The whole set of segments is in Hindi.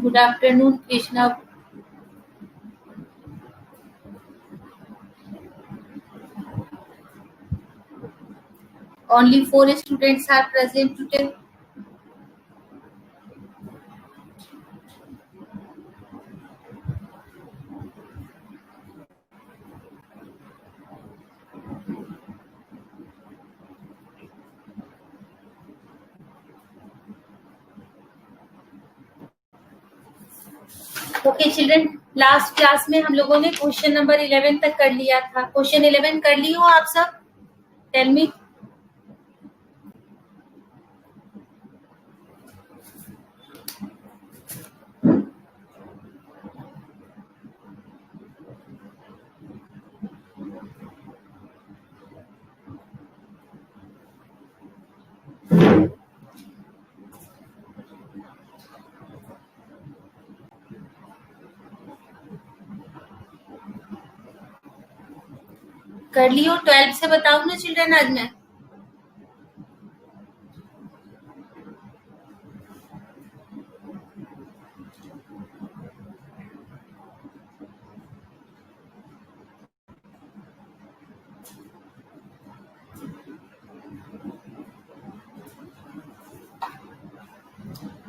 Good afternoon, Krishna. Only 4 students are present today. Okay, children. Last class में हम लोगों ने क्वेश्चन नंबर 11 तक कर लिया था. क्वेश्चन 11 कर ली हो आप सब? Tell me. कर ली हो? 12 से बताऊं ना चिल्ड्रन आज मैं?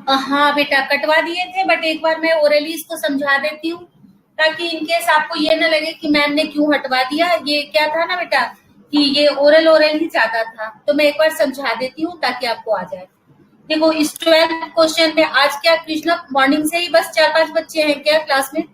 हाँ बेटा, कटवा दिए थे, बट एक बार मैं ओरली इसको समझा देती हूँ ताकि इनकेस आपको ये ना लगे कि मैम ने क्यों हटवा दिया. ये क्या था ना बेटा कि ये ओरल ही चाहता था, तो मैं एक बार समझा देती हूँ ताकि आपको आ जाए. देखो, इस 12 क्वेश्चन में आज क्या कृष्णा मॉर्निंग से ही बस 4-5 बच्चे हैं क्या क्लास में?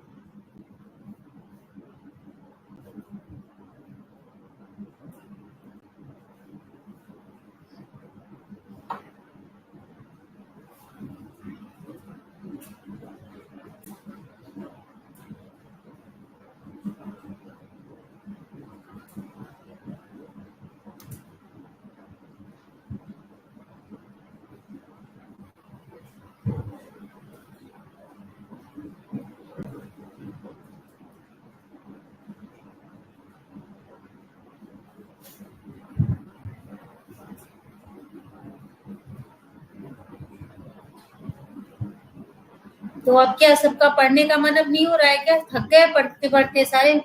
तो अब क्या सबका पढ़ने का मन अब नहीं हो रहा है क्या? थक गए पढ़ते पढ़ते सारे?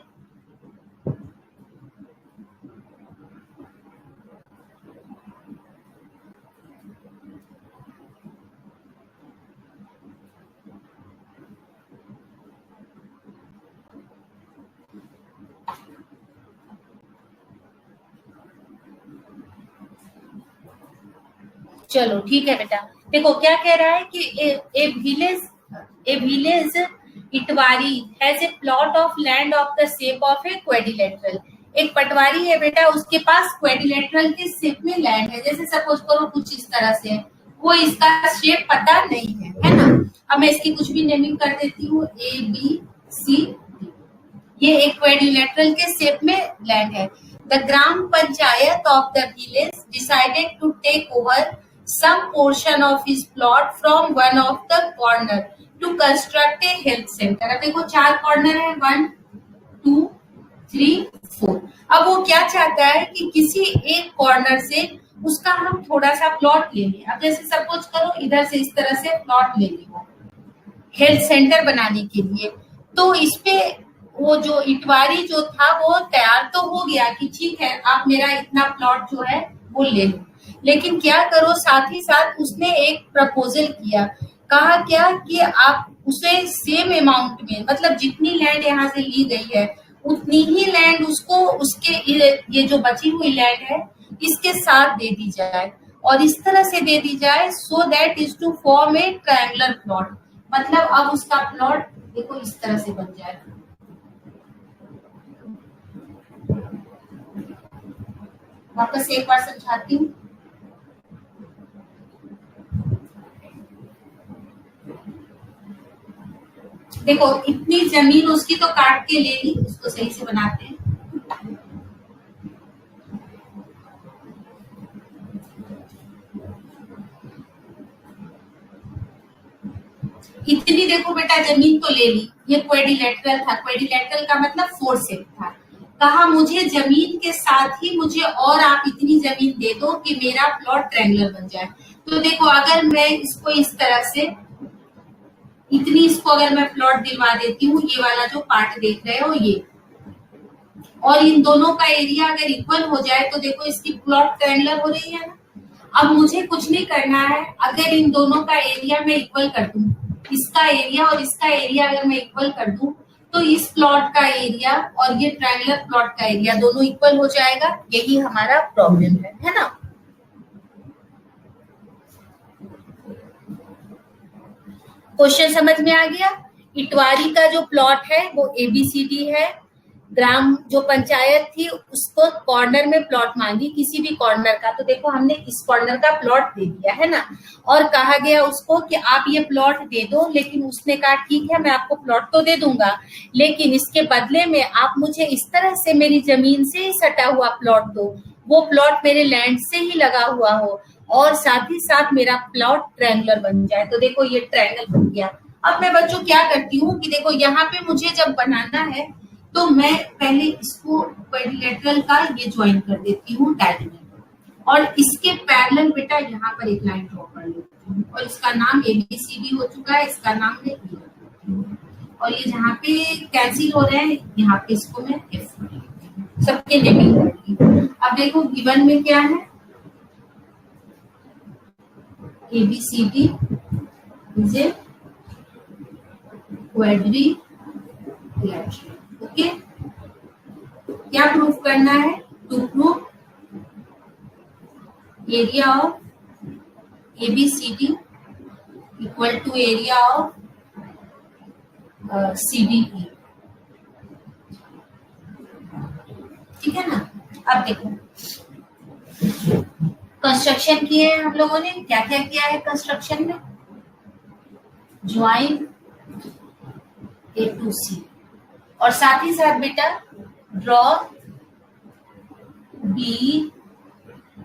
चलो ठीक है बेटा. देखो क्या कह रहा है कि ए विलेज इटवारी has a plot of land of the shape of a quadrilateral. एक पटवारी है बेटा, उसके पास क्वेड्रिलेटरल के शेप में लैंड है. जैसे सपोज करो कुछ इस तरह से है, वो इसका शेप पता नहीं है ना. अब मैं इसकी कुछ भी नेमिंग कर देती हूँ, ABC. ये एक क्वेड्रिलेटरल के शेप में लैंड है. The gram panchayat of the village decided to take over some portion of his plot from one of the corner to construct a health center. अब देखो 4 कॉर्नर है, 1 2 3 4. अब वो क्या चाहता है कि किसी एक कॉर्नर से उसका हम थोड़ा सा प्लॉट ले लें. अब जैसे सपोज करो इधर से इस तरह से प्लॉट ले लिया हेल्थ सेंटर बनाने के लिए. तो इसपे वो जो इटवारी जो था वो तैयार तो हो गया कि ठीक है आप मेरा इतना प्लॉट जो है वो ले लो. लेकिन क्या करो, साथ ही साथ उसने एक प्रपोजल किया. कहा क्या कि आप उसे सेम अमाउंट में, मतलब जितनी लैंड यहाँ से ली गई है उतनी ही लैंड उसको उसके ये जो बची हुई लैंड है इसके साथ दे दी जाए, और इस तरह से दे दी जाए so that is to form a triangular plot. मतलब अब उसका प्लॉट देखो इस तरह से बन जाए. वापस एक बार समझाती हूँ. देखो इतनी जमीन उसकी तो काट के ले ली, उसको सही से बनाते हैं. इतनी देखो बेटा जमीन तो ले ली. ये क्वेड्रिलेटरल था, क्वेड्रिलेटरल का मतलब 4 शेप था. कहा मुझे जमीन के साथ ही मुझे और आप इतनी जमीन दे दो कि मेरा प्लॉट ट्रायंगुलर बन जाए. तो देखो अगर मैं इसको इस तरह से इतनी इसको अगर मैं प्लॉट दिलवा देती हूँ, ये वाला जो पार्ट देख रहे हो ये, और इन दोनों का एरिया अगर इक्वल हो जाए तो देखो इसकी प्लॉट ट्रायंगुलर हो रही है ना। अब मुझे कुछ नहीं करना है, अगर इन दोनों का एरिया मैं इक्वल कर दूं, इसका एरिया और इसका एरिया अगर मैं इक्वल कर दूं, तो इस प्लॉट का एरिया और ये ट्रायंगुलर प्लॉट का एरिया दोनों इक्वल हो जाएगा। यही हमारा प्रॉब्लम है ना। क्वेश्चन समझ में आ गया। इटवारी का जो प्लॉट है वो एबीसीडी है। ग्राम जो पंचायत थी उसको कॉर्नर में प्लॉट मांगी, किसी भी कॉर्नर का, तो देखो हमने इस कॉर्नर का प्लॉट दे दिया है ना, और कहा गया उसको कि आप ये प्लॉट दे दो, लेकिन उसने कहा ठीक है मैं आपको प्लॉट तो दे दूंगा, लेकिन इसके बदले में आप मुझे इस तरह से मेरी जमीन से ही सटा हुआ प्लॉट दो, वो प्लॉट मेरे लैंड से ही लगा हुआ हो, और साथ ही साथ मेरा प्लॉट ट्रायंगुलर बन जाए। तो देखो ये ट्रायंगल बन गया। अब मैं बच्चों क्या करती हूँ कि देखो यहाँ पे मुझे जब बनाना है तो मैं पहले इसको क्वाड्रिलेटरल का ये ज्वाइन कर देती हूँ डायगोनल, और इसके पैरेलल बेटा यहाँ पर एक लाइन ड्रॉ कर लेती हूँ, और इसका नाम एबीसीडी हो चुका है, इसका नाम मैं E रखती हूँ, और ये जहाँ पे कैंसिल हो रहे हैं यहाँ पे इसको मैं एफ सबके नेमिंग करती हूँ। अब देखो गिवन में क्या है, ABCD is a quadrilateral. Okay, क्या प्रूफ करना है? To prove area of ABCD equal to area of CDE। ठीक है ना। अब देखो कंस्ट्रक्शन किए हैं हम लोगों ने, क्या क्या किया है कंस्ट्रक्शन में, ज्वाइन A to C, और साथ ही साथ बेटा draw B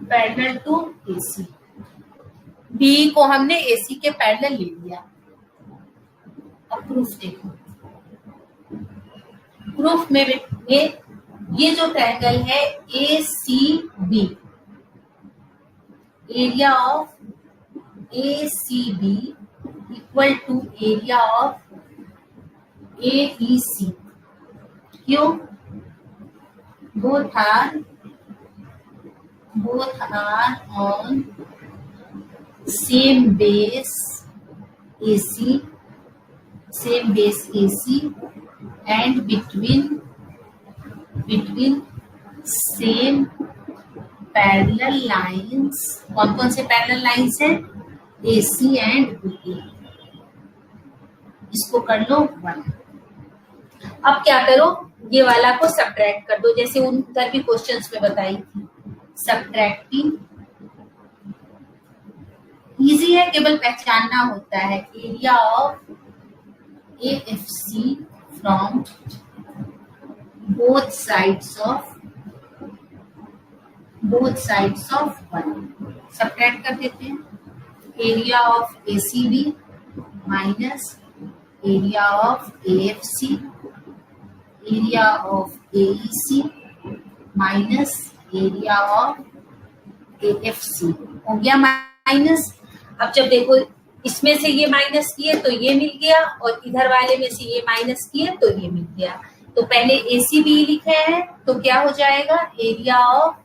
parallel to AC। B को हमने AC के पैरेलल ले लिया। अब प्रूफ देखो, प्रूफ में ये जो ट्रायंगल है ACB, area of ACB equal to area of AEC। क्यों? both are on same base AC, and between same parallel lines. कौन कौन से पैरेलल लाइंस है? AC and BE। इसको कर लो 1। अब क्या करो, ये वाला को सब्ट्रैक्ट कर दो, जैसे उधर भी क्वेश्चंस में बताई थी। सब्ट्रैक्टिंग इजी है, केवल पहचानना होता है। Area of AFC from both sides of 1 subtract कर देते हैं। Area of ACB minus area of AFC, area of AEC minus area of AFC हो गया माइनस। अब जब देखो इसमें से ये माइनस किए तो ये मिल गया, और इधर वाले में से ये माइनस किए तो ये मिल गया। तो पहले ACB लिखे हैं तो क्या हो जाएगा, area of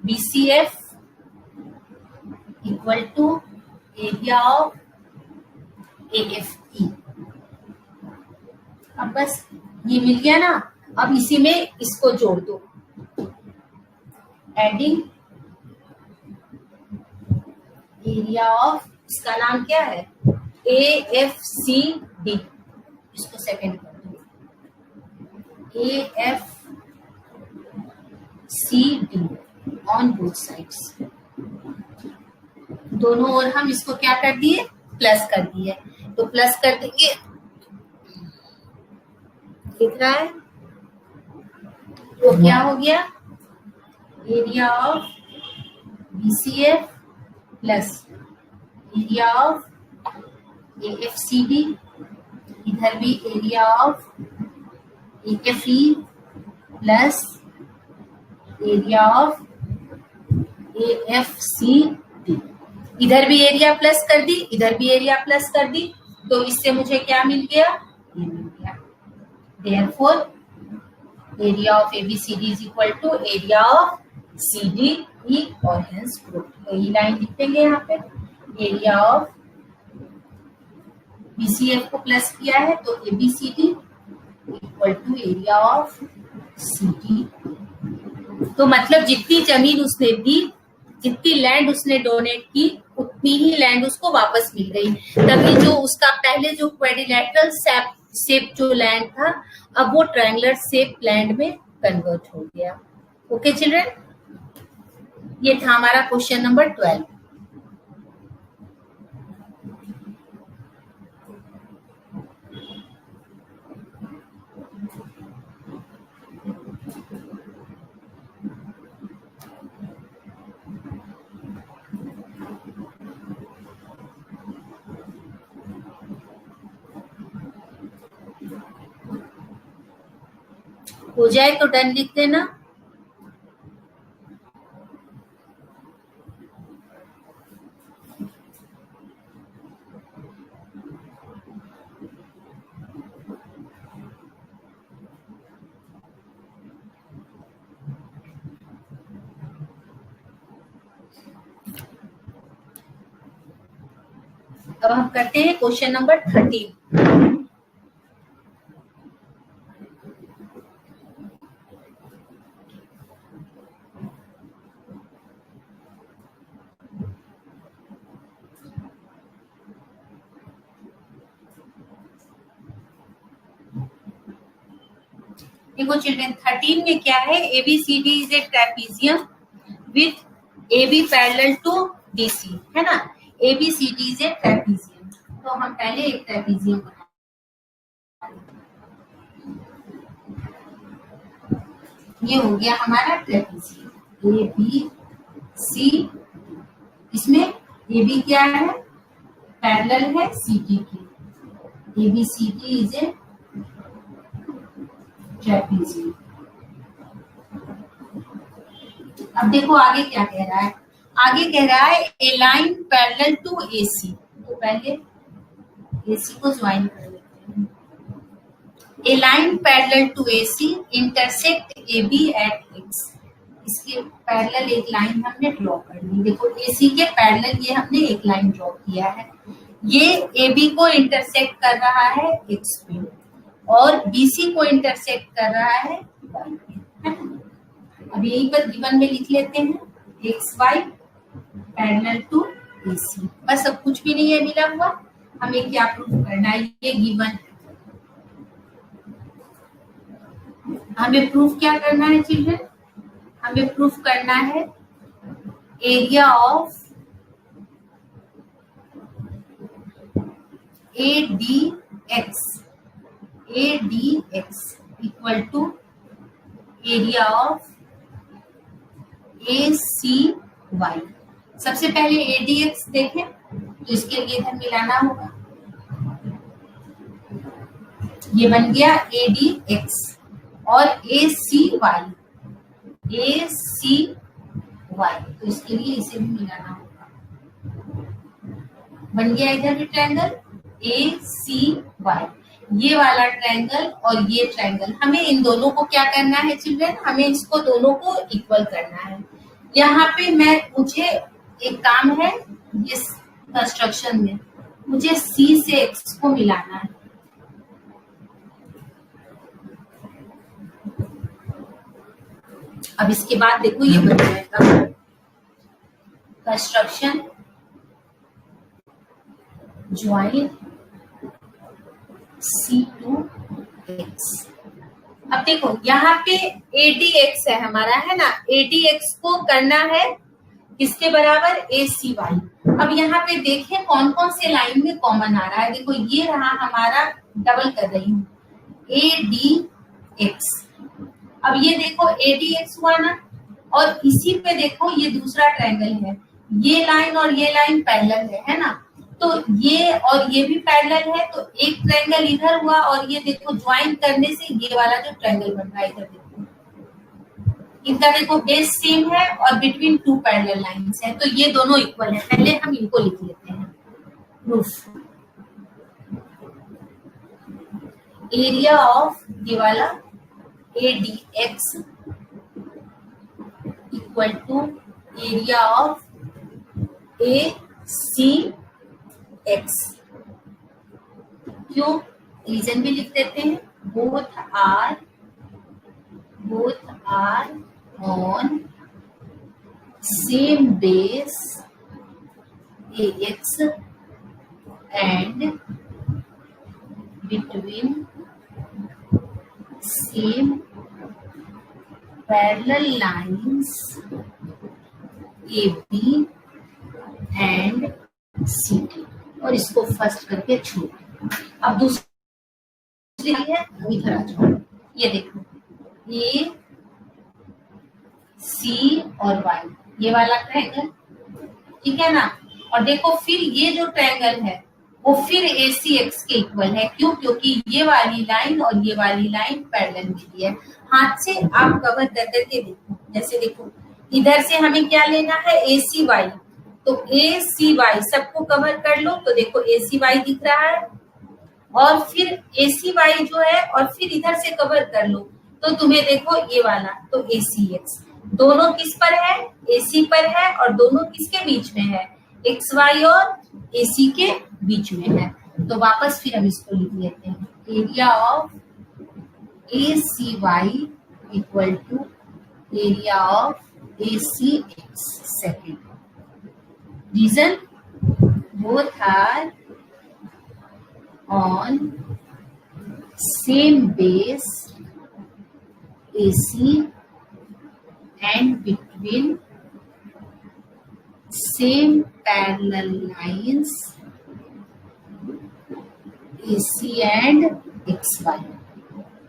BCF equal to area of AFE। अब बस ये मिल गया ना। अब इसी में इसको जोड़ दो, एडिंग एरिया ऑफ, इसका नाम क्या है, AFCD। इसको सेकंड कर दो, AFCD ऑन बोथ साइड्स। दोनों ओर हम इसको क्या कर दिए, प्लस कर दिए। तो प्लस कर देंगे, दिख रहा है, तो क्या हो गया, area of BCF plus area of AFCD, इधर भी area of AFE plus area of AFCD। इधर भी एरिया प्लस कर दी, इधर भी एरिया प्लस कर दी, तो इससे मुझे क्या मिल गया, ये मिल गया। Therefore, area of ABCD is equal to area of CDE और hence group। तो ये लाइन लिख देंगे यहाँ पे, एरिया ऑफ BCF को प्लस किया है तो ABCD equal to area of CD। तो मतलब जितनी जमीन उसने दी, जितनी लैंड उसने डोनेट की, उतनी ही लैंड उसको वापस मिल गई। तभी जो उसका पहले जो क्वेड्रिलेटरल शेप जो लैंड था, अब वो ट्रायंगुलर शेप लैंड में कन्वर्ट हो गया। ओके चिल्ड्रन, ये था हमारा क्वेश्चन नंबर 12। हो जाए तो डन लिख देना। अब हम करते हैं क्वेश्चन नंबर 13। देखो चिल्ड्रन, 13 में क्या है, ABCD is a trapezium with AB parallel to DC, है ना। ABCD इज ए ट्रेपीजियम, तो हम पहले एक ट्रेपीजियम बनाएंगे। ये हो गया हमारा ट्रेपीजियम ABC। इसमें AB क्या है, पैरेलल है CD की। ABCD is a trapezium. अब देखो आगे क्या कह रहा है, आगे कह रहा है a line parallel to AC। तो पहले AC को ज्वाइन कर लेते हैं। A line parallel to AC intersect AB at X। इसके पैरेलल एक लाइन हमने ड्रॉ कर ली। देखो AC के पैरेलल ये हमने एक लाइन ड्रॉ किया है, ये AB को इंटरसेक्ट कर रहा है X पे और BC को इंटरसेक्ट कर रहा है Y पे। अब यहीं पर गिवन में लिख लेते हैं XY पैरेलल टू AC। बस अब कुछ भी नहीं है मिला हुआ, हमें क्या प्रूफ करना है, ये गिवन है। हमें प्रूफ क्या करना है चिल्ड्रन, हमें प्रूफ करना है area of ADX equal to area of ACY। सबसे पहले ADX देखें तो इसके लिए इधर मिलाना होगा, ये बन गया ADX और ACY तो इसके लिए इसे भी मिलाना होगा। बन गया इधर भी ट्रायंगल ACY, ये वाला ट्रायंगल और ये ट्रायंगल। हमें इन दोनों को क्या करना है चिल्ड्रन, हमें इसको दोनों को इक्वल करना है। यहाँ पे मुझे एक काम है इस कंस्ट्रक्शन में, मुझे C से X को मिलाना है। अब इसके बाद देखो ये बन जाएगा construction join C to X। अब देखो यहाँ पे ADX है हमारा, है ना। ADX को करना है किसके बराबर, ACY। अब यहाँ पे देखें कौन कौन से लाइन में कॉमन आ रहा है। देखो ये रहा हमारा, डबल कर रही हूँ, ADX। अब ये देखो ADX हुआ ना, और इसी पे देखो ये दूसरा ट्रायंगल है, ये लाइन और ये लाइन पैरेलल है ना। तो ये और ये भी पैरेलल है, तो एक ट्रायंगल इधर हुआ और ये देखो ज्वाइन करने से ये वाला जो ट्रायंगल बन रहा है इधर देखो, इनका देखो बेस सेम है और बिटवीन टू पैरेलल लाइंस है, तो ये दोनों इक्वल है। पहले हम इनको लिख लेते हैं प्रूफ। एरिया ऑफ ये वाला ADX equal to area of ACX। क्यों? रीजन भी लिख देते हैं। Both are on same base AX and between same parallel lines AB and CD। और इसको फर्स्ट करके छोड़। अब दूसरी है, इधर आ जाओ, ये देखो AC और Y, ये वाला ट्रायंगल, ठीक है ना। और देखो फिर ये जो ट्रायंगल है वो फिर ACX के इक्वल है। क्यों? क्योंकि ये वाली लाइन और ये वाली लाइन पैरेलल मिली है। हाथ से आप कवर कर करके देखो। जैसे देखो इधर से हमें क्या लेना है, ACY, तो ACY सबको कवर कर लो तो देखो ACY दिख रहा है, और फिर ACY जो है और फिर इधर से कवर कर लो तो तुम्हें देखो ये वाला, तो ACX। दोनों किस पर है? AC पर है, और दोनों किसके बीच में है? XY और AC के बीच में है। तो वापस फिर हम इसको लिख लेते हैं, area of ACY equal to area of ACX। Second reason, both are on same base AC and between same parallel lines AC and XY।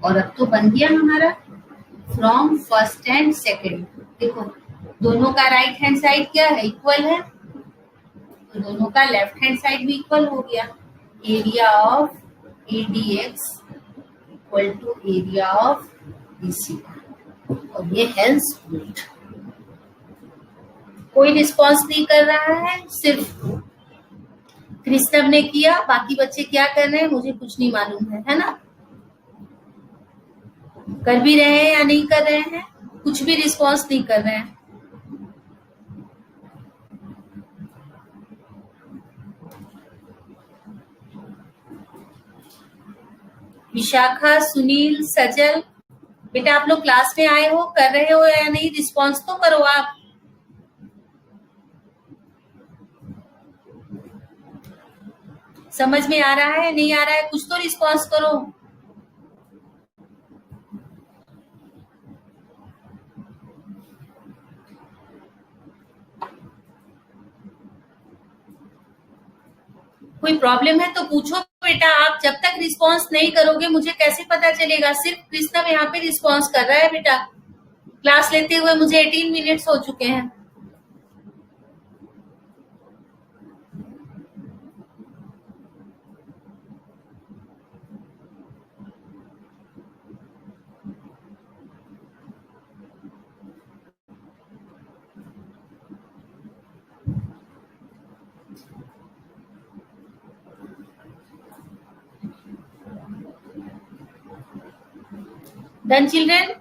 और अब तो बन गया हमारा फ्रॉम फर्स्ट एंड सेकेंड। देखो दोनों का राइट हैंड साइड क्या है, इक्वल है, तो दोनों का लेफ्ट हैंड साइड भी इक्वल हो गया। Area of ADX equal to area of AC, और ये हेल्स गुड। कोई रिस्पॉन्स नहीं कर रहा है, सिर्फ कृष्णव ने किया, बाकी बच्चे क्या कर रहे हैं मुझे कुछ नहीं मालूम है ना। कर भी रहे हैं या नहीं कर रहे हैं, कुछ भी रिस्पॉन्स नहीं कर रहे हैं। विशाखा, सुनील, सजल, बेटा आप लोग क्लास में आए हो, कर रहे हो या नहीं, रिस्पॉन्स तो करो आप। समझ में आ रहा है नहीं आ रहा है, कुछ तो रिस्पॉन्स करो। कोई प्रॉब्लम है तो पूछो बेटा। आप जब तक रिस्पॉन्स नहीं करोगे मुझे कैसे पता चलेगा। सिर्फ कृष्णव यहाँ पे रिस्पॉन्स कर रहा है बेटा। क्लास लेते हुए मुझे 18 मिनट्स हो चुके हैं। Done, children?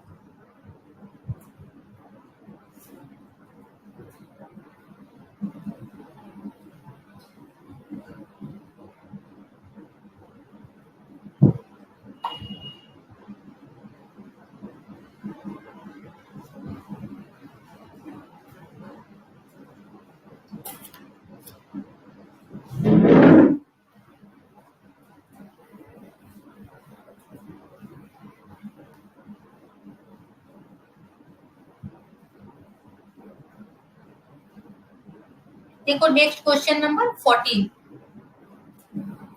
देखो नेक्स्ट क्वेश्चन नंबर 14।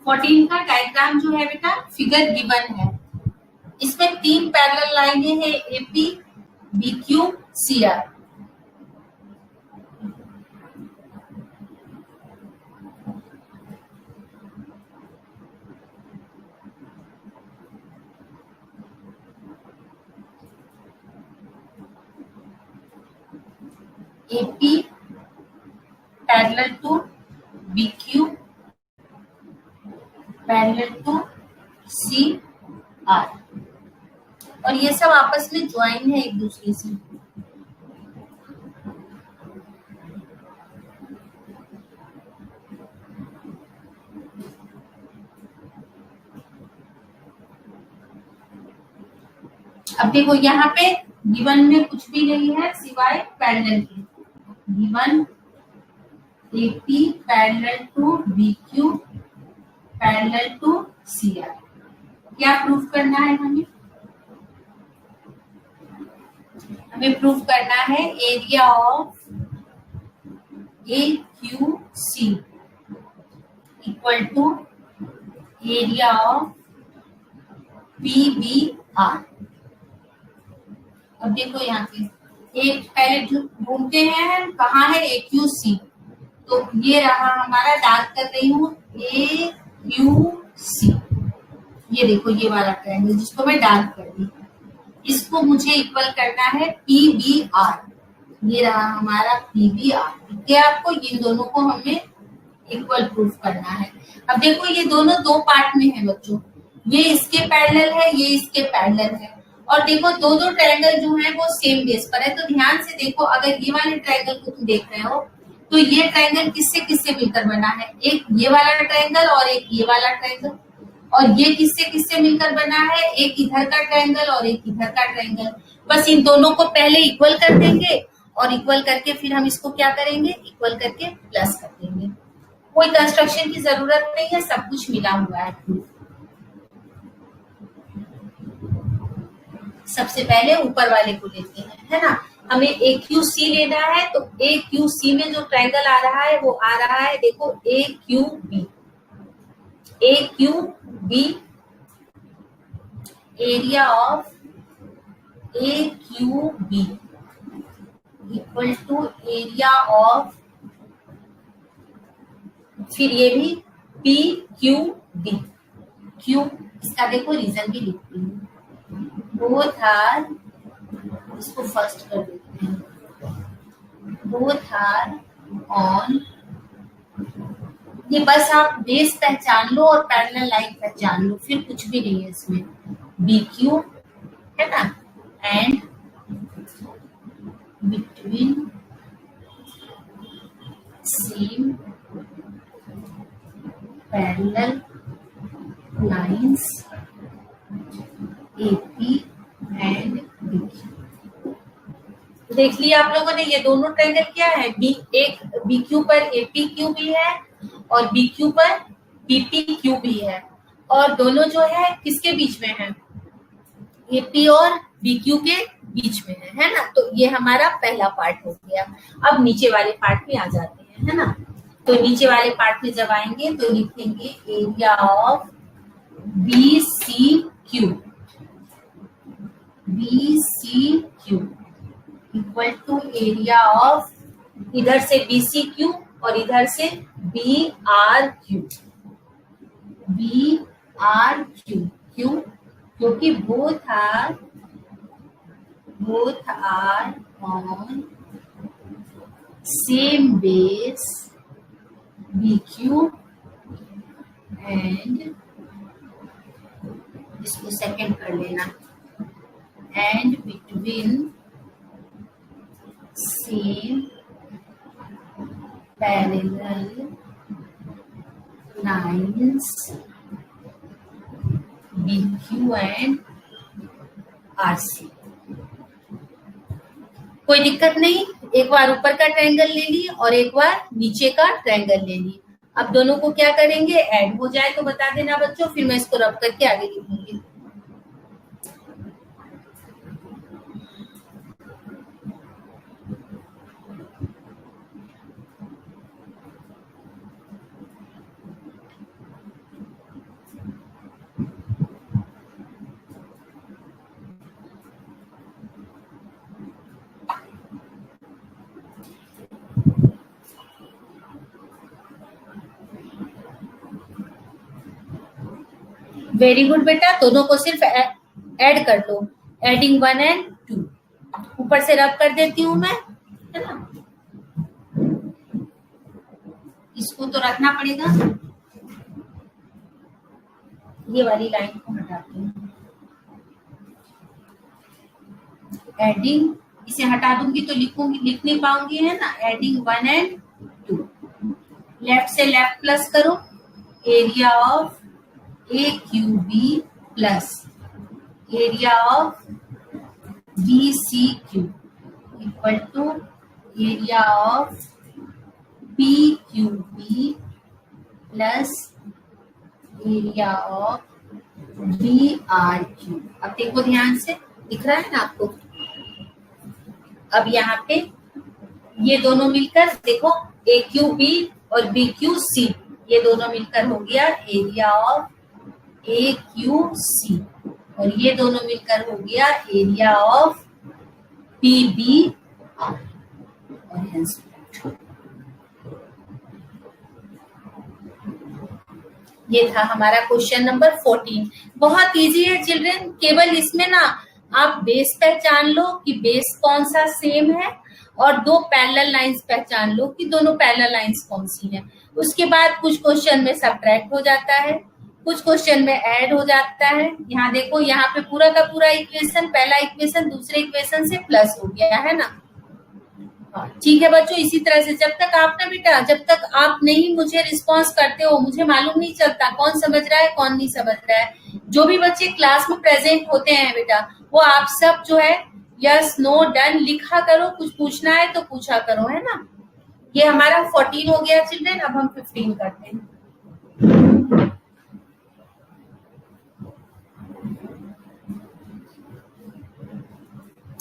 14 का डायग्राम जो है बेटा फिगर गिवन है। इसमें 3 पैरेलल लाइनें हैं, AP, BQ, CR। AP parallel to BQ parallel to CR। R, और ये सब आपस में ज्वाइन है एक दूसरे से। अब देखो यहाँ पे गिवन में कुछ भी नहीं है सिवाय पैरेलल के। Given AP parallel to BQ parallel to CR। क्या प्रूफ करना है हमें? हमें प्रूफ करना है area of AQC equal to area of PBR। अब देखो यहाँ पे एक पहले ढूंढते हैं कहाँ है AQC, तो ये रहा हमारा, डार्क कर रही हूँ AQC। ये देखो ये वाला ट्रायंगल जिसको मैं डार्क कर दी, इसको मुझे इक्वल करना है PBR। ये रहा हमारा PBR। ठीक है, आपको इन दोनों को हमें इक्वल प्रूफ करना है। अब देखो ये दोनों दो पार्ट में है बच्चों, ये इसके पैरेलल है, ये इसके पैरेलल है, और देखो दो दो ट्रायंगल जो है वो सेम बेस पर है। तो ध्यान से देखो, अगर ये वाले ट्रायंगल को तुम देख रहे हो तो ये ट्रायंगल किससे किससे मिलकर बना है? एक ये वाला ट्रायंगल और एक ये वाला ट्रायंगल। और ये किससे किससे मिलकर बना है? एक इधर का ट्रायंगल और एक इधर का ट्रायंगल। बस इन दोनों को पहले इक्वल कर देंगे और इक्वल करके फिर हम इसको क्या करेंगे? इक्वल करके प्लस कर देंगे। कोई कंस्ट्रक्शन की जरूरत नहीं है, सब कुछ मिला हुआ है। सबसे पहले ऊपर वाले को लेते हैं, है ना। हमें AQC लेना है, तो AQC में जो ट्रायंगल आ रहा है वो आ रहा है, देखो AQB। AQB area of AQB equal to area of, फिर ये भी PQB। क्यों? इसका देखो रीजन भी लिखती हूँ। बोथ आर, इसको फर्स्ट कर देते हैं, बोथ आर ऑन, ये बस आप बेस पहचान लो और पैरेलल लाइन पहचान लो, फिर कुछ भी नहीं है इसमें। BQ है ना, and between same parallel lines AP and BQ। देख लिया आप लोगों ने, ये दोनों ट्रायंगल क्या है? एक BQ पर APQ भी है और BQ पर BPQ भी है, और दोनों जो है किसके बीच में है? AP और BQ के बीच में है ना। तो ये हमारा पहला पार्ट हो गया। अब नीचे वाले पार्ट में आ जाते हैं, है ना। तो नीचे वाले पार्ट में जब आएंगे तो लिखेंगे area of BCQ equal to area of, इधर से BCQ और इधर से BRQ। क्यों? क्योंकि both are on same base BQ and, इसको सेकंड कर लेना, and between same parallel lines BQ and RC। कोई दिक्कत नहीं, एक बार ऊपर का ट्रायंगल ले ली और एक बार नीचे का ट्रायंगल ले ली। अब दोनों को क्या करेंगे? ऐड हो जाए तो बता देना बच्चों, फिर मैं इसको रब करके आगे लिखूंगी। वेरी गुड बेटा, दोनों को सिर्फ ऐड कर लो। एडिंग 1 एंड 2, ऊपर से रब कर देती हूँ मैं, है ना। इसको तो रखना पड़ेगा, ये वाली लाइन को हटाती हूँ। एडिंग, इसे हटा दूंगी तो लिख नहीं पाऊंगी, है ना, एडिंग 1 and 2। लेफ्ट से लेफ्ट प्लस करो, area of A Q B plus area of B C Q equal to area of P Q B plus area of B R Q. अब देखो ध्यान से, दिख रहा है ना आपको। अब यहाँ पे ये दोनों मिलकर देखो, ए क्यू बी और बी क्यू सी, ये दोनों मिलकर हो गया area of A Q C, और ये दोनों मिलकर हो गया area of P B R. ये था हमारा क्वेश्चन नंबर 14। बहुत इजी है चिल्ड्रन, केवल इसमें ना आप बेस पहचान लो कि बेस कौन सा सेम है, और दो पैरेलल लाइंस पहचान लो कि दोनों पैरेलल लाइंस कौन सी हैं। उसके बाद कुछ क्वेश्चन में सब्ट्रैक्ट हो जाता है, कुछ क्वेश्चन में ऐड हो जाता है। यहाँ देखो, यहाँ पे पूरा का पूरा इक्वेशन, पहला इक्वेशन दूसरे इक्वेशन से प्लस हो गया है ना। ठीक है बच्चों, इसी तरह से जब तक आप ना बेटा, जब तक आप नहीं मुझे रिस्पॉन्स करते हो, मुझे मालूम नहीं चलता कौन समझ रहा है कौन नहीं समझ रहा है। जो भी बच्चे क्लास में प्रेजेंट होते हैं बेटा, वो आप सब जो है यस नो डन लिखा करो, कुछ पूछना है तो पूछा करो, है ना। ये हमारा 14 हो गया चिल्ड्रन, अब हम 15 करते हैं।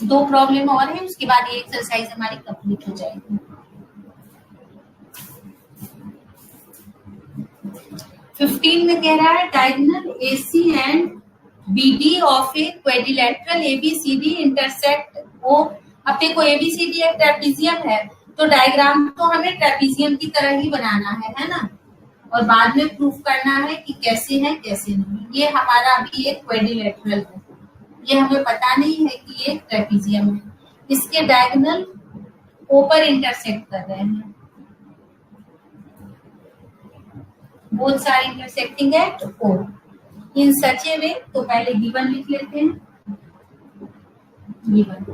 दो प्रॉब्लम और है, उसके बाद ये एक्सरसाइज हमारी कंप्लीट हो जाएगी। 15 में कह रहा है diagonal AC and BD of a quadrilateral ABCD intersect O। अब देखो ABCD एक ट्रेपीजियम है, तो डायग्राम तो हमें ट्रेपीजियम की तरह ही बनाना है ना, और बाद में प्रूफ करना है कि कैसे है कैसे नहीं। ये हमारा अभी एक क्वाड्रिलेटरल है, ये हमें पता नहीं है कि ये ट्रेपीजियम है। इसके डायगोनल O पर इंटरसेक्ट कर रहे हैं, both are intersecting at O in such a way. तो पहले गिवन लिख लेते हैं। गिवन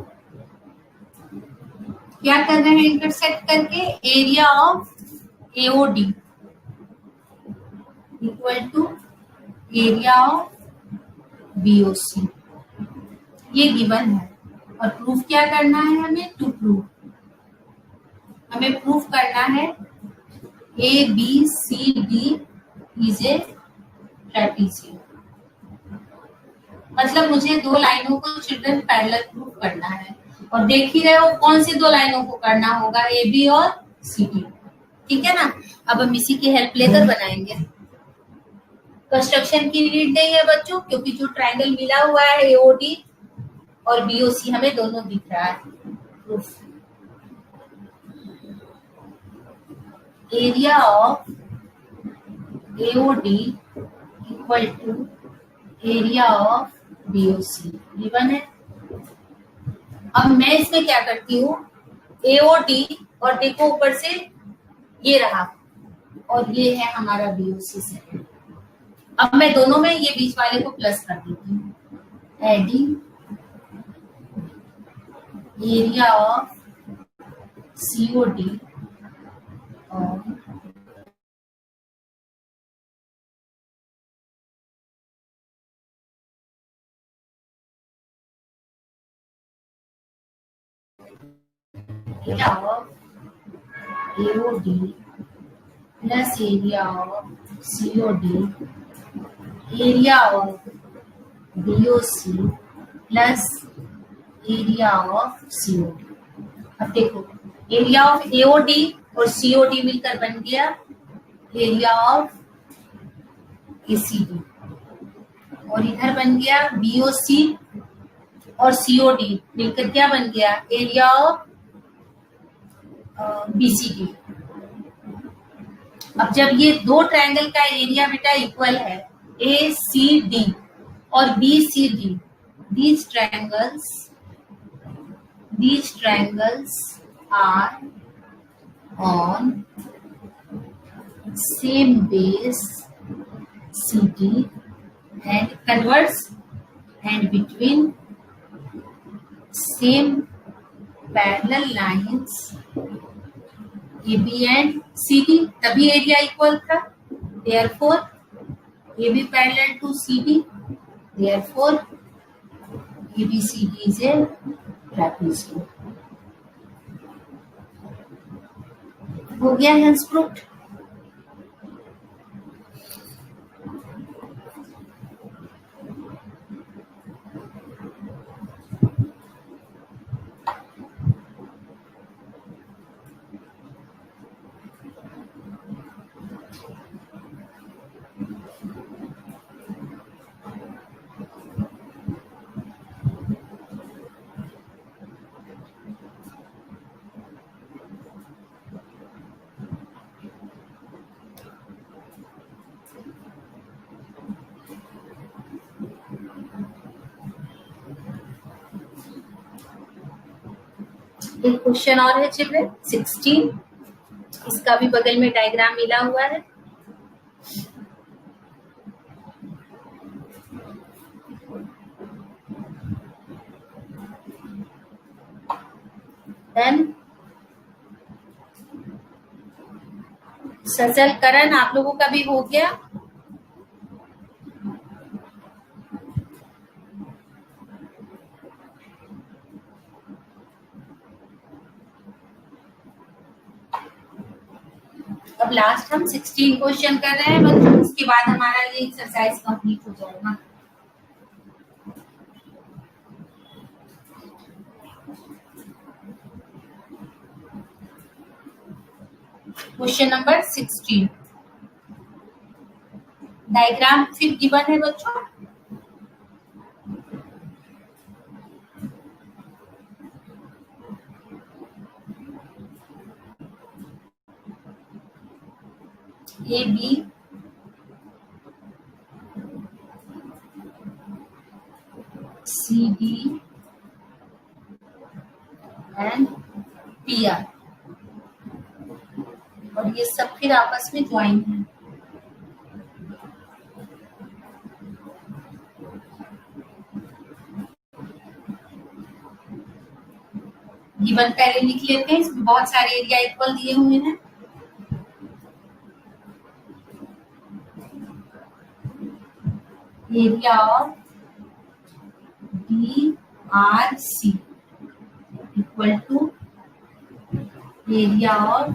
क्या कर रहे हैं इंटरसेक्ट करके, area of AOD equal to area of BOC, ये गिवन है। और प्रूफ क्या करना है हमें, टू प्रूफ, हमें प्रूफ करना है ABCD इज ए ट्रेपीजियम। मतलब मुझे दो लाइनों को चिल्ड्रन पैरेलल प्रूफ करना है, और देख ही रहे हो कौन सी दो लाइनों को करना होगा, AB और CD। ठीक है ना। अब हम इसी की हेल्प लेकर बनाएंगे। कंस्ट्रक्शन की नीड नहीं है बच्चों, क्योंकि जो ट्रायंगल मिला हुआ है AOD और BOC हमें दोनों दिख रहा है। Proof, area of AOD equal to area of BOC given है। अब मैं इसमें क्या करती हूँ, AOD और देखो ऊपर से ये रहा, और ये है हमारा BOC से। अब मैं दोनों में ये बीच वाले को प्लस कर देती हूँ, एडिंग एरिया ऑफ COD और area of AOD plus area of COD area of BOC plus area of COD। अब देखो एरिया ऑफ AOD और COD मिलकर बन गया एरिया ऑफ ACD, और इधर बन गया BOC और COD मिलकर क्या बन गया, एरिया ऑफ BCD। अब जब ये दो ट्रायंगल का एरिया बेटा इक्वल है, ACD और BCD, these triangles are on same base CD and converge, and between same parallel lines AB and CD, तभी एरिया इक्वल था। Therefore AB parallel to CD, therefore ABCD is a trapezium. हो गया हेंस प्रूव्ड। एक क्वेश्चन और है चिल्ड्रन 16, इसका भी बगल में डायग्राम मिला हुआ है। देन सरलकरण आप लोगों का भी हो गया। अब लास्ट हम 16 क्वेश्चन कर रहे हैं बच्चों, उसके बाद हमारा ये एक्सरसाइज कंप्लीट हो जाएगा। क्वेश्चन नंबर 16, डायग्राम फिर गिवन है बच्चों। AB CD एंड PR, और ये सब फिर आपस में ज्वाइन है। गिवन पहले लिख लेते हैं, इसमें बहुत सारे एरिया इक्वल दिए हुए हैं। Area of DRC equal to area of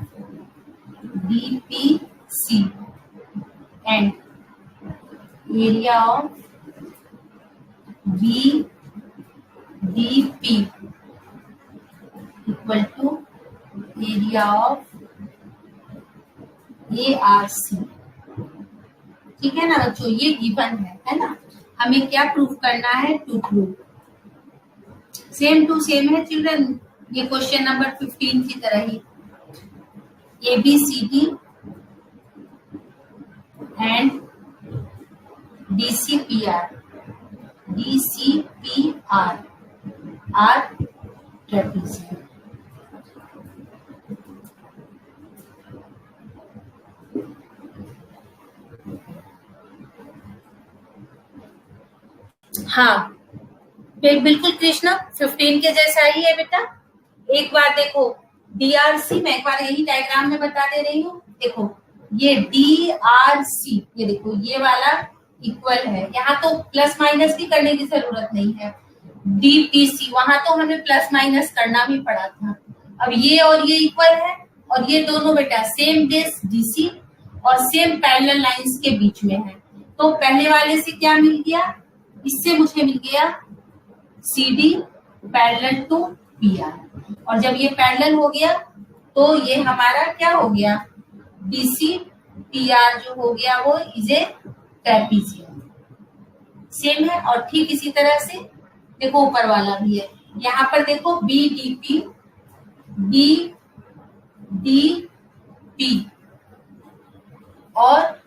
DPC and area of BDP equal to area of ARC। ठीक है ना बच्चों, ये गिवन है ना। हमें क्या प्रूफ करना है, to prove. Same to same है चिल्ड्रन, ये क्वेश्चन नंबर 15 की तरह ही। ABCD and DCPR are trapezium. हाँ बिल्कुल कृष्णा, 15 के जैसा ही है बेटा। एक बार देखो DRC, मैं एक बार यही डायग्राम में बता दे रही हूँ। देखो ये DRC, ये देखो ये वाला इक्वल है, यहाँ तो प्लस माइनस भी करने की जरूरत नहीं है। DPC, वहां तो हमें प्लस माइनस करना भी पड़ा था। अब ये और ये इक्वल है, और ये दोनों बेटा सेम बेस DC और सेम पैरेलल लाइंस के बीच में है। तो पहले वाले से क्या मिल गया, इससे मुझे मिल गया CD पैरेलल टू PR, और जब ये पैरेलल हो गया तो ये हमारा क्या हो गया, DC PR जो हो गया वो इज ए ट्रेपेजियम। सेम है। और ठीक इसी तरह से देखो ऊपर वाला भी है, यहाँ पर देखो BDP DDP और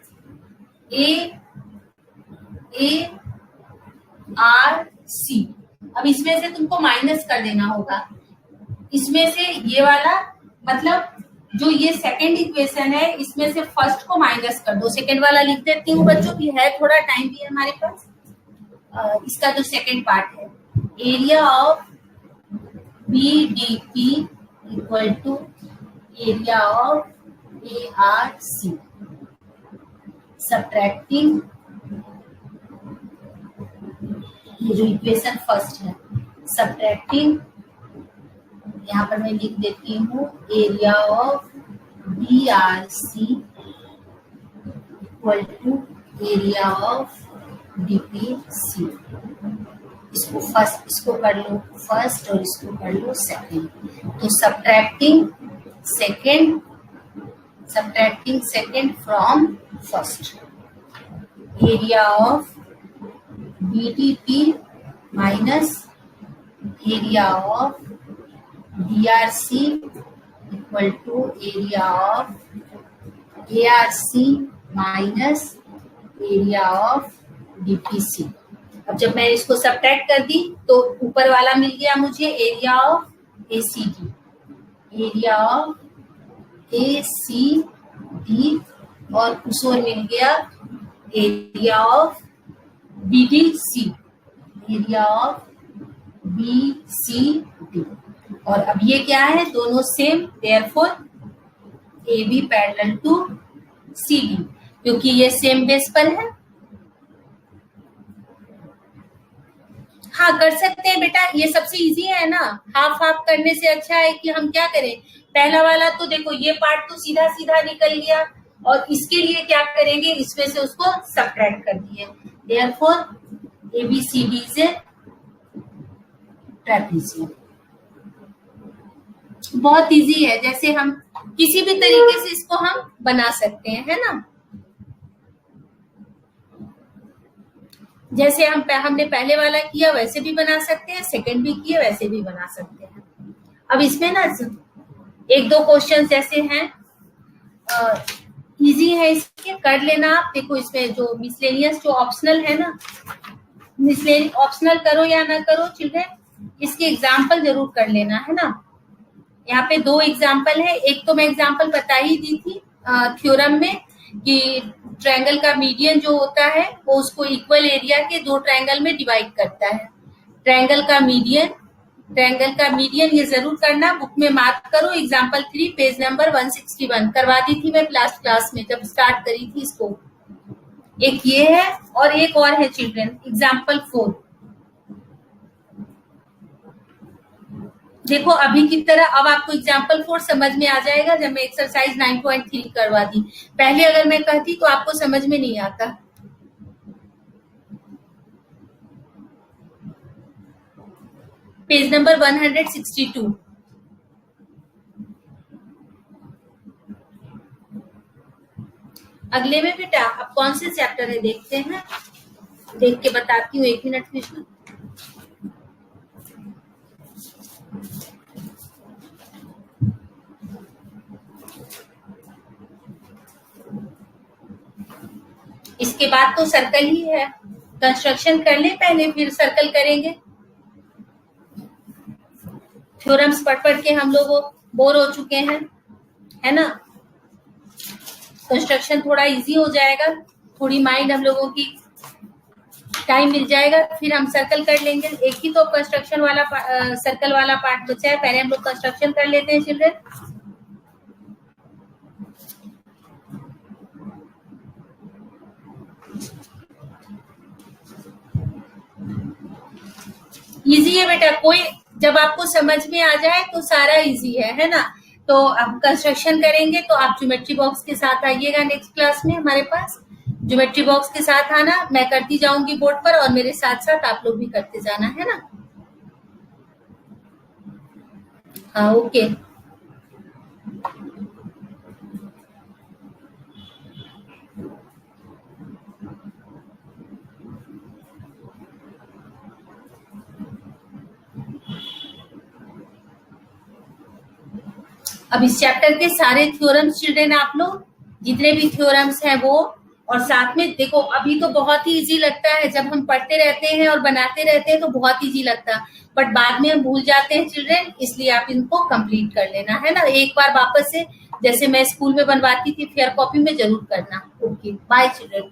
ARC। अब इसमें से तुमको माइनस कर देना होगा, इसमें से ये वाला, मतलब जो ये सेकंड इक्वेशन है इसमें से फर्स्ट को माइनस कर दो। सेकंड वाला लिख देती हूँ बच्चों, भी है थोड़ा टाइम भी है हमारे पास। इसका जो सेकंड पार्ट है, area of BDP equal to area of ARC। Subtracting, ये जो इक्वेशन फर्स्ट है, सब्ट्रैक्टिंग, यहाँ पर मैं लिख देती हूँ area of BRC equal to area of DPC। इसको फर्स्ट, इसको कर लो फर्स्ट और इसको कर लो सेकंड। तो subtracting second from first, area of BDP minus area of BRC equal to area of ARC minus area of DPC। अब जब मैं इसको सब्ट्रैक्ट कर दी तो ऊपर वाला मिल गया मुझे area of ACD, area of ACD, और उस ओर मिल गया area of BDC, area of BCD। और अब ये क्या है, दोनों same, therefore AB parallel to CD, क्योंकि ये सेम बेस पर है। हाँ, कर सकते हैं बेटा, ये सबसे इजी है ना। हाफ हाफ करने से अच्छा है कि हम क्या करें, पहला वाला तो देखो ये पार्ट तो सीधा सीधा निकल गया, और इसके लिए क्या करेंगे, इसमें से उसको सब्ट्रैक्ट कर दिए। देयरफॉर ABCD से ट्रेपेजियम। बहुत इजी है, जैसे हम किसी भी तरीके से इसको हम बना सकते हैं, है ना। जैसे हमने पहले वाला किया वैसे भी बना सकते हैं, सेकंड भी किया वैसे भी बना सकते हैं। अब इसमें ना एक दो क्वेश्चन जैसे हैं, इजी है, इसके कर लेना आप। देखो इसमें जो मिसलेनियस जो ऑप्शनल है ना, मिसलेनियस ऑप्शनल करो या ना करो चिल्ड्रन, इसके एग्जाम्पल जरूर कर लेना, है ना। यहाँ पे दो एग्जाम्पल है, एक तो मैं एग्जाम्पल बता ही दी थी थ्योरम में कि ट्रायंगल का मीडियन जो होता है वो उसको इक्वल एरिया के दो ट्रायंगल में डिवाइड करता है। ट्रायंगल का मीडियन ये जरूर करना, बुक में मार्क करो। एग्जाम्पल 3 पेज नंबर 161 करवा दी थी मैं लास्ट क्लास में जब स्टार्ट करी थी इसको। एक ये है और एक और है चिल्ड्रन, एग्जाम्पल 4। देखो अभी की तरह अब आपको एग्जाम्पल 4 समझ में आ जाएगा जब मैं एक्सरसाइज 9.3 करवा दी। पहले अगर मैं कहती तो आपको समझ में नहीं आता। Page number 162। अगले में बेटा अब कौन से चैप्टर है देखते हैं, देख के बताती हूँ, 1 मिनट कृष्ण। इसके बाद तो सर्कल ही है, कंस्ट्रक्शन कर ले पहले फिर सर्कल करेंगे। थ्योरम्स पढ़ के हम लोग बोर हो चुके हैं, है ना। कंस्ट्रक्शन थोड़ा इजी हो जाएगा, थोड़ी माइंड हम लोगों की टाइम मिल जाएगा, फिर हम सर्कल कर लेंगे। एक ही तो कंस्ट्रक्शन वाला सर्कल वाला पार्ट बचा है, पहले हम लोग कंस्ट्रक्शन कर लेते हैं चिल्ड्रन। इजी है बेटा, कोई जब आपको समझ में आ जाए तो सारा इजी है ना। तो अब कंस्ट्रक्शन करेंगे तो आप ज्योमेट्री बॉक्स के साथ आइएगा नेक्स्ट क्लास में हमारे पास। ज्योमेट्री बॉक्स के साथ आना, मैं करती जाऊंगी बोर्ड पर और मेरे साथ साथ आप लोग भी करते जाना, है ना। हाँ ओके। अब इस चैप्टर के सारे थ्योरम्स चिल्ड्रन आप लोग जितने भी थ्योरम्स हैं वो, और साथ में देखो अभी तो बहुत ही इजी लगता है, जब हम पढ़ते रहते हैं और बनाते रहते हैं तो बहुत इजी लगता है, बट बाद में हम भूल जाते हैं चिल्ड्रन, इसलिए आप इनको कंप्लीट कर लेना, है ना। एक बार वापस से जैसे मैं स्कूल में बनवाती थी फेयर कॉपी में जरूर करना। Okay bye children.